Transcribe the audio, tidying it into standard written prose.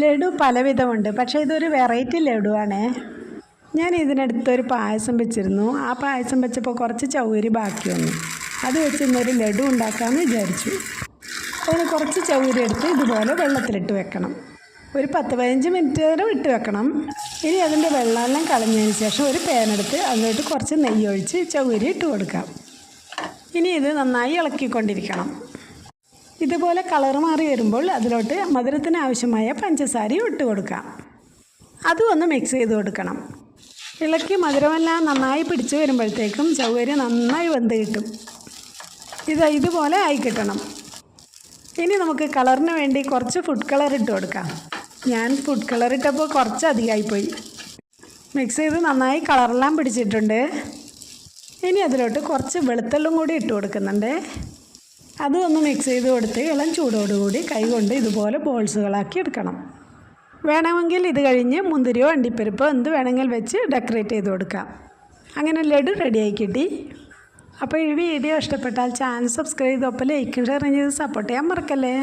ലഡു പലവിധമുണ്ട്, പക്ഷേ ഇതൊരു വെറൈറ്റി ലഡുവാണേ. ഞാൻ ഇതിനടുത്തൊരു പായസം വെച്ചിരുന്നു. ആ പായസം വെച്ചപ്പോൾ കുറച്ച് ചൗരി ബാക്കി വന്നു. അത് വെച്ച് ഇന്നൊരു ലഡു ഉണ്ടാക്കാമെന്ന് വിചാരിച്ചു. അതിന് കുറച്ച് ചൗരി എടുത്ത് ഇതുപോലെ വെള്ളത്തിലിട്ട് വെക്കണം. ഒരു 10-15 മിനിറ്റ് നേരം ഇട്ട് വെക്കണം. ഇനി അതിൻ്റെ വെള്ളമെല്ലാം കളഞ്ഞതിന് ശേഷം ഒരു പാനെടുത്ത് അതിലോട്ട് കുറച്ച് നെയ്യ് ഒഴിച്ച് ചൗരി ഇട്ട് കൊടുക്കാം. ഇനി ഇത് നന്നായി ഇളക്കിക്കൊണ്ടിരിക്കണം. ഇതുപോലെ കളർ മാറി വരുമ്പോൾ അതിലോട്ട് മധുരത്തിന് ആവശ്യമായ പഞ്ചസാരയും ഇട്ട് കൊടുക്കാം. അതും ഒന്ന് മിക്സ് ചെയ്ത് കൊടുക്കണം. ഇളക്കി മധുരമെല്ലാം നന്നായി പിടിച്ച് വരുമ്പോഴത്തേക്കും ചൗരി നന്നായി വെന്ത് കിട്ടും. ഇതുപോലെ ആയി കിട്ടണം. ഇനി നമുക്ക് കളറിന് വേണ്ടി കുറച്ച് ഫുഡ് കളർ ഇട്ട് കൊടുക്കാം. ഞാൻ ഫുഡ് കളർ ഇട്ടപ്പോൾ കുറച്ച് അധികമായിപ്പോയി. മിക്സ് ചെയ്ത് നന്നായി കളറെല്ലാം പിടിച്ചിട്ടുണ്ട്. ഇനി അതിലോട്ട് കുറച്ച് വെളുത്തുള്ളും കൂടി ഇട്ട് കൊടുക്കുന്നുണ്ട്. അതും ഒന്ന് മിക്സ് ചെയ്ത് കൊടുത്ത് ഇളം ചൂടോടുകൂടി കൈകൊണ്ട് ഇതുപോലെ ബോൾസുകളാക്കി എടുക്കണം. വേണമെങ്കിൽ ഇത് കഴിഞ്ഞ് മുന്തിരിയോ അണ്ടിപ്പരിപ്പോ എന്ത് വേണമെങ്കിൽ വെച്ച് ഡെക്കറേറ്റ് ചെയ്ത് കൊടുക്കാം. അങ്ങനെ ലഡു റെഡിയായി കിട്ടി. അപ്പോൾ ഈ വീഡിയോ ഇഷ്ടപ്പെട്ടാൽ ചാനൽ സബ്സ്ക്രൈബ് ചെയ്ത് ഒപ്പം ലൈക്കും ഷെയറും ചെയ്ത് സപ്പോർട്ട് ചെയ്യാൻ മറക്കല്ലേ.